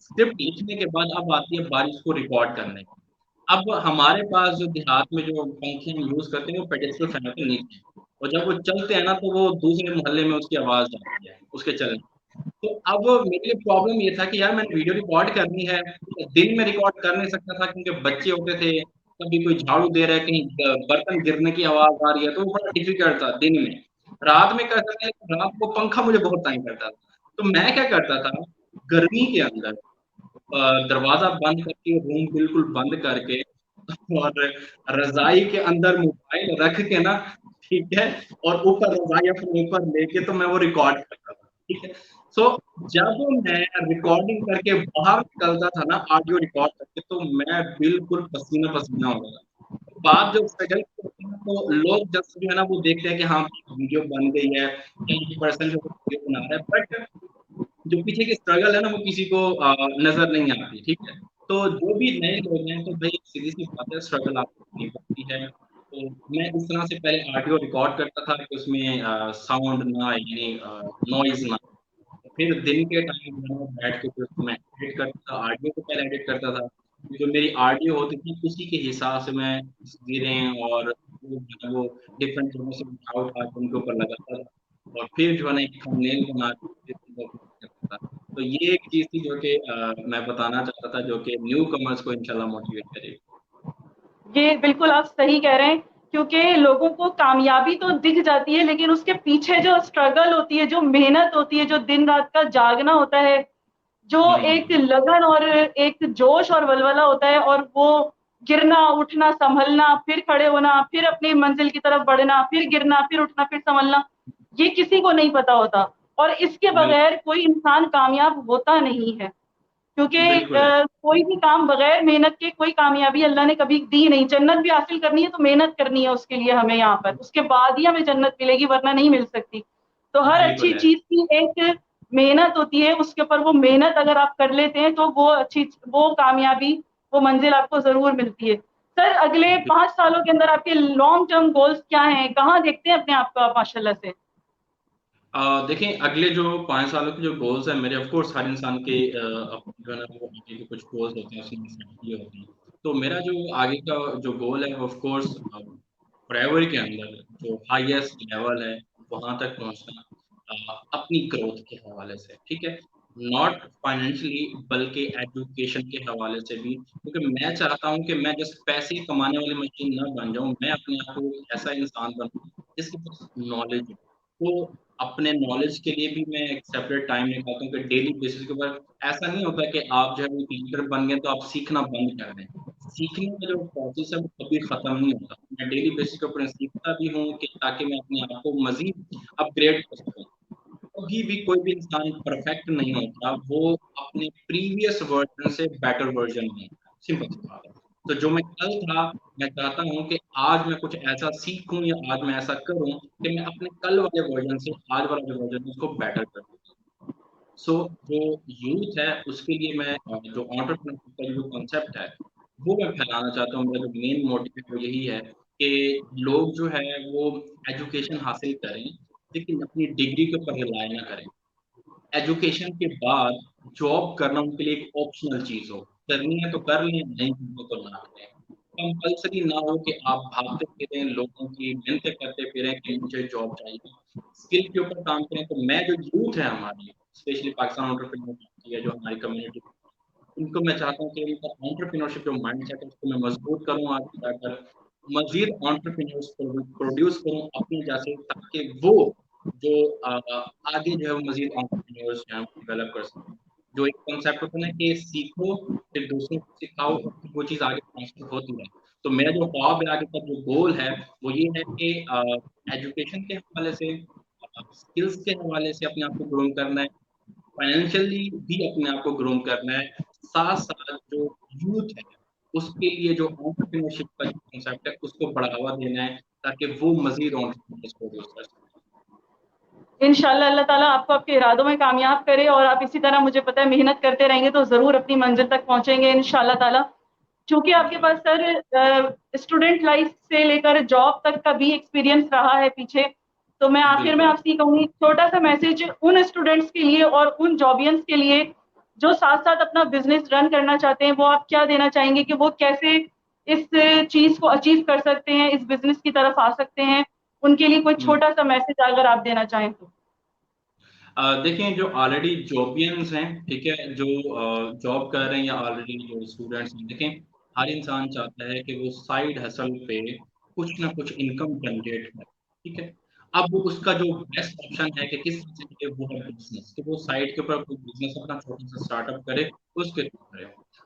स्क्रिप्ट लिखने के बाद अब आती है बारी उसको रिकॉर्ड करने की। अब हमारे पास जो देहात में जो पंखे हम यूज करते हैं वो पेडेस्टल फैन के नीचे हैं, और जब वो चलते हैं ना तो वो दूसरे मोहल्ले में उसकी आवाज जाती है उसके चलने। तो अब मेरे लिए प्रॉब्लम ये था कि यार मैंने वीडियो रिकॉर्ड करनी है, दिन में रिकॉर्ड कर नहीं सकता था क्योंकि बच्चे होते थे, कभी कोई झाड़ू दे रहा है, कहीं बर्तन गिरने की आवाज आ रही है, तो वो बड़ा डिफिकल्ट था दिन में। रात में कर सकते हैं, रात को पंखा मुझे बहुत टाइम करता था। तो मैं क्या करता था, गर्मी के अंदर दरवाजा बंद करके, रूम बिल्कुल बंद करके, और रजाई के अंदर मोबाइल रख के ना, ठीक है, और ऊपर रजाई अपने ऊपर लेके तो मैं वो रिकॉर्ड करता था, ठीक है। सो जब मैं रिकॉर्डिंग करके बाहर निकलता था ना ऑडियो रिकॉर्ड करके, तो मैं बिल्कुल पसीना पसीना हो गया। बात जो स्ट्रगल की होती है ना, तो लोग जब जो है ना वो देखते हैं कि हाँ वीडियो बन गई है, एक पर्सन जो वीडियो बना रहा है, बट जो पीछे की स्ट्रगल है ना वो किसी को नजर नहीं आती, ठीक है। तो जो भी नए लोग हैं, तो भाई सीधी सी बात है, स्ट्रगल आपको करनी पड़ती है। तो मैं इस तरह से पहले ऑडियो रिकॉर्ड करता था कि उसमें साउंड ना आए, यानी नॉइज ना। फिर दिन के टाइम में बैठ के फिर उसको मैं एडिट करता था, ऑडियो को पहले एडिट करता था। जो मेरी ऑडियो होती थी उसी के हिसाब से मैं तस्वीरें और वो डिफरेंट जगहों से उठा उठा के उनके ऊपर लगाता था, और फिर जो है ना एक थंबनेल बना के फिर उनको upload करता था। तो ये एक चीज थी जो कि मैं बताना चाहता था, जो कि न्यू कमर्स को इंशाल्लाह मोटिवेट करेगी। ये बिल्कुल आप सही कह रहे हैं, क्योंकि लोगों को कामयाबी तो दिख जाती है, लेकिन उसके पीछे जो स्ट्रगल होती है, जो मेहनत होती है, जो दिन रात का जागना होता है, जो एक हम्म। लगन और एक जोश और वलवला होता है, और वो गिरना उठना संभलना, फिर खड़े होना, फिर अपनी मंजिल की तरफ बढ़ना, फिर गिरना, फिर उठना, फिर संभलना, ये किसी को नहीं पता होता। और इसके बिल्कुल। बगैर कोई इंसान कामयाब होता नहीं है, क्योंकि बिल्कुल है। कोई भी काम बगैर मेहनत के कोई कामयाबी अल्लाह ने कभी दी नहीं। जन्नत भी हासिल करनी है तो मेहनत करनी है उसके लिए हमें यहाँ पर, उसके बाद ही हमें जन्नत मिलेगी, वरना नहीं मिल सकती। तो हर बिल्कुल अच्छी है। चीज की एक मेहनत होती है, उसके ऊपर वो मेहनत अगर आप कर लेते हैं तो वो अच्छी, वो कामयाबी, वो मंजिल आपको जरूर मिलती है। सर, अगले 5 सालों के अंदर आपके लॉन्ग टर्म गोल्स क्या हैं, कहाँ देखते हैं अपने आप को आप माशाल्लाह से? देखिए अगले जो 5 सालों के जो गोल्स हैं मेरे, ऑफ कोर्स हर इंसान के जो है ना वो आगे के कुछ गोल्स होते हैं, उसमें सेट किए होते हैं। तो मेरा जो आगे का जो गोल है ऑफ कोर्स फॉरएवर के अंदर जो हाईएस्ट लेवल है वहां तक पहुंचना, अपनी ग्रोथ के हवाले से, ठीक है, नॉट फाइनेंशियली बल्कि एजुकेशन के हवाले से भी, क्योंकि मैं चाहता हूं कि मैं जस्ट पैसे कमाने वाली मशीन ना बन जाऊं, मैं अपने आप को एक ऐसा इंसान बनूं जिसके पास नॉलेज हो। तो अपने नॉलेज के लिए भी मैं एक सेपरेट टाइम निकालता हूँ कि डेली बेसिस के ऊपर, ऐसा नहीं होता कि आप जो है वो टीचर बन गए तो आप सीखना बंद कर दें। सीखने का जो प्रोसेस है वो कभी खत्म नहीं होता। मैं डेली बेसिस के ऊपर सीखता भी हूँ कि ताकि मैं अपने आप को मजीद अपग्रेड कर सकूं। कभी भी कोई भी इंसान परफेक्ट नहीं होता, वो अपने प्रीवियस वर्जन से बेटर वर्जन नहीं होता, सिंपल सी बात है। तो जो मैं कल था, मैं चाहता हूँ कि आज मैं कुछ ऐसा सीखूं या आज मैं ऐसा करूं कि मैं अपने कल वाले वर्जन से आज वाला जो वर्जन है उसको बेटर कर दूं। सो जो यूथ है उसके लिए मैं जो एंटरप्रेन्योरशिप का जो कॉन्सेप्ट है वो मैं फैलाना चाहता हूँ। मेरा जो मेन मोटिव है वो यही है कि लोग जो है वो एजुकेशन हासिल करें, लेकिन अपनी डिग्री के ऊपर रिलाय ना करें। एजुकेशन के बाद जॉब करना उनके लिए एक ऑप्शनल चीज हो, करनी है तो कर लें, नहीं करनी तो ना करें। कंपल्सरी ना हो कि आप भागते फिरें, लोगों की मिन्नतें करते फिरें कि मुझे जॉब चाहिए। स्किल के ऊपर काम करें। तो मैं जो यूथ है हमारी, स्पेशली पाकिस्तान एंटरप्रेन्योर है जो हमारी कम्युनिटी, उनको मैं चाहता हूँ कि उनका एंटरप्रेन्योरशिप जो माइंडसेट है उसको मैं मजबूत करूँ, आगे जाकर मजीद एंटरप्रेन्योर्स प्रोड्यूस करूँ अपने जैसे, ताकि वो जो आगे जो है वो मजीद एंटरप्रेन्योर्स जो है डेवलप कर सकें। जो एक कॉन्सेप्ट होता है ना कि सीखो फिर दूसरों को सिखाओ और फिर वो चीज़ आगे ट्रांसफर होती है। तो मेरा जो ख्वाब है, आगे का जो गोल है वो ये है कि एजुकेशन के हवाले से, स्किल्स के हवाले से अपने आप को ग्रोम करना है, फाइनेंशियली भी अपने आप को ग्रोम करना है, साथ साथ जो यूथ है उसके लिए जो एंटरप्रेन्योरशिप का जो कॉन्सेप्ट है उसको बढ़ावा देना है, ताकि वो मजीद एंटरप्रेन्योर्स प्रोड्यूस कर सकें। इंशाल्लाह अल्लाह ताला आपको आपके इरादों में कामयाब करे और आप इसी तरह मुझे पता है मेहनत करते रहेंगे तो ज़रूर अपनी मंजिल तक पहुँचेंगे इंशाल्लाह ताला। चूँकि आपके पास इंशाल्लाह। सर स्टूडेंट लाइफ से लेकर जॉब तक का भी एक्सपीरियंस रहा है पीछे, तो मैं आखिर में बिल्कुल। आपसे ये कहूँगी छोटा-सा मैसेज उन स्टूडेंट्स के लिए और उन जॉबियंस के लिए जो साथ-साथ अपना बिज़नेस रन करना चाहते हैं, वो आप क्या देना चाहेंगे कि वो कैसे इस चीज़ को अचीव कर सकते हैं, इस बिज़नेस की तरफ आ सकते हैं? उनके लिए कोई हम्म। छोटा-सा मैसेज अगर आप देना चाहें तो? देखें जो ऑलरेडी जॉबियंस हैं, ठीक है, जो जॉब कर रहे हैं या ऑलरेडी जो स्टूडेंट्स हैं, देखें हर इंसान चाहता है कि वो साइड हसल पे कुछ ना कुछ इनकम जनरेट करे, ठीक है। अब उसका जो बेस्ट ऑप्शन है कि किस चीज़ के लिए, वो है बिजनेस, कि वो साइड के ऊपर कोई बिजनेस अपना छोटा सा स्टार्टअप करे, उसके थ्रू करे।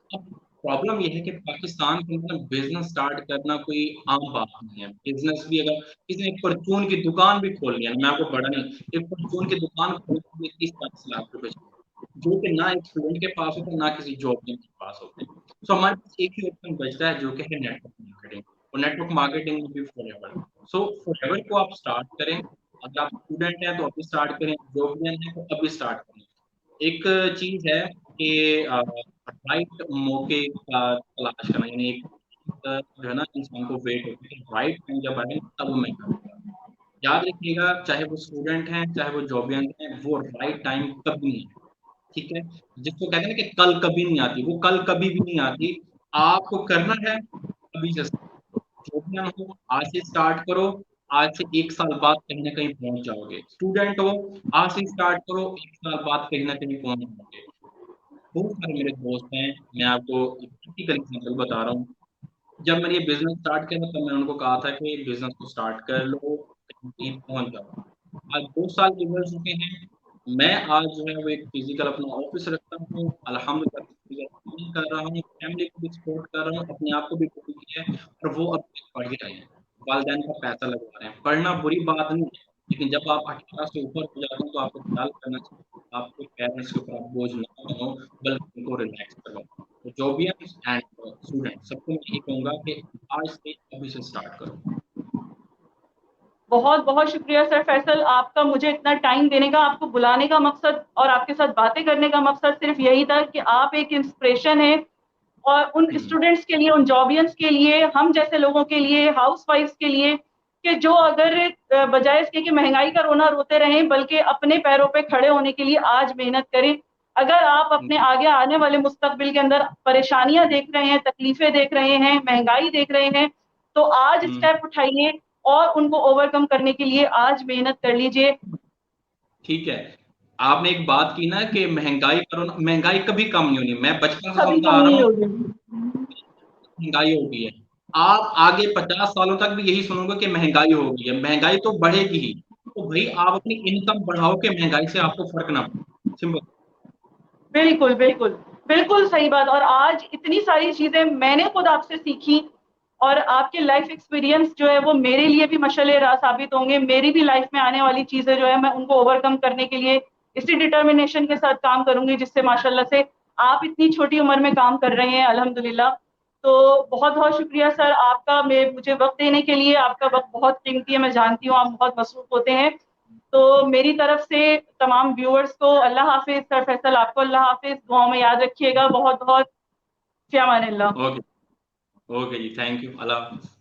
अब प्रॉब्लम यह है कि पाकिस्तान के अंदर बिजनेस स्टार्ट करना कोई आम बात नहीं है। बिजनेस भी अगर किसी ने एक परचून की दुकान भी खोल लिया ना, मैं आपको बड़ा नहीं, एक परचून की दुकान खोलने के लिए 30-40 लाख रुपए चाहिए, जो कि ना एक स्टूडेंट के पास होते हैं ना किसी जॉब के पास होते हैं। सो हमारे पास एक ही ऑप्शन बचता है जो कि है नेटवर्क मार्केटिंग, और नेटवर्क मार्केटिंग में भी फॉरएवर। सो फॉरएवर को आप स्टार्ट करें। अगर आप स्टूडेंट हैं तो अभी स्टार्ट करें, जॉबियन है तो अभी स्टार्ट करें। एक चीज है कि राइट मौके का तलाश करना, यानी एक जो है ना इंसान को वेट होता है, राइट टाइम जब आए तब मैं करूँगा। याद रखिएगा, चाहे वो स्टूडेंट हैं चाहे वो जॉबियन हैं, वो राइट टाइम कभी नहीं है, ठीक है। जिसको कहते हैं ना कि कल कभी नहीं आती, वो कल कभी भी नहीं आती। आपको करना है अभी से, जो भी ना हो आज से स्टार्ट करो। आज से 1 साल बाद कहीं ना कहीं पहुंच जाओगे। स्टूडेंट हो, आज से स्टार्ट करो, 1 साल बाद कहीं ना कहीं पहुंच जाओगे। बहुत सारे मेरे दोस्त हैं, मैं आपको प्रैक्टिकल एग्जाम्पल बता रहा हूँ। जब मैंने ये बिजनेस स्टार्ट किया था तब मैंने उनको कहा था कि बिजनेस को स्टार्ट कर लो, कहीं कहीं पहुंच जाओ। आज 2 साल गुजर चुके हैं। मैं आज जो है वो एक फिजिकल अपना ऑफिस रखता हूँ, अल्हम्दुलिल्लाह फिजिकल काम कर रहा हूँ, फैमिली को भी सपोर्ट कर रहा हूँ, अपने आप को भी ग्रो किया है, और वो अब तक पढ़ ही रहे हैं, वालदेन का पैसा लगवा रहे हैं। पढ़ना बुरी बात नहीं है, लेकिन जब आप 18 से ऊपर हो जाते हैं तो आपको ख्याल करना चाहिए, आपके पेरेंट्स के ऊपर आप बोझ ना बनो, बल्कि उनको रिलैक्स करो। तो जो भी एंड स्टूडेंट सबको मैं यही कहूंगा कि आज से अभी से स्टार्ट करो। बहुत-बहुत शुक्रिया सर फैसल आपका मुझे इतना टाइम देने का, आपको बुलाने का मकसद और आपके साथ बातें करने का मकसद सिर्फ़ यही था कि आप एक इंस्पिरेशन हैं और उन हम्म। स्टूडेंट्स के लिए, उन जॉबियंस के लिए, हम जैसे लोगों के लिए, हाउसवाइफ्स के लिए कि जो अगर बजाय इसके कि महंगाई का रोना रोते रहें, बल्कि अपने पैरों पे खड़े होने के लिए आज मेहनत करें। अगर आप अपने आगे आने वाले मुस्तकबिल के अंदर परेशानियां देख रहे हैं, तकलीफें देख रहे हैं, महंगाई देख रहे हैं, तो आज स्टेप उठाइए और उनको ओवरकम करने के लिए आज मेहनत कर लीजिए। ठीक है, आपने एक बात की ना कि महंगाई कभी कम नहीं होनी। मैं बचपन से कभी सुनता कम आ रहा नहीं हूँ होगी। महंगाई हो गई है। आप आगे 50 सालों तक भी यही सुनोगे कि महंगाई हो गई है, महंगाई तो बढ़ेगी ही। तो भाई आप अपनी इनकम बढ़ाओ कि महंगाई से आपको फर्क ना पड़े, सिंपल। बिल्कुल, बिल्कुल। बिल्कुल सही बात। और आज इतनी सारी चीज़ें मैंने खुद आपसे सीखी और आपके लाइफ़ एक्सपीरियंस जो है वो मेरे लिए भी मशाल-ए-राह साबित होंगे। मेरी भी लाइफ़ में आने वाली चीज़ें जो है मैं उनको ओवरकम करने के लिए इसी डिटर्मिनेशन के साथ काम करूँगी जिससे माशाल्लाह से आप इतनी छोटी उम्र में काम कर रहे हैं अल्हम्दुलिल्लाह। तो बहुत-बहुत शुक्रिया सर आपका मुझे वक़्त देने के लिए। आपका वक़्त बहुत कीमती है, मैं जानती हूँ आप बहुत मसरूफ़ होते हैं। तो मेरी तरफ से तमाम व्यूअर्स को अल्लाह हाफ़िज़। सर फैसल आपको अल्लाह हाफ़िज़। दुआओं में याद रखिएगा बहुत-बहुत। फ़ी अमानिल्लाह। ओके, ओके जी, थैंक यू, अल्लाह हाफ़िज़।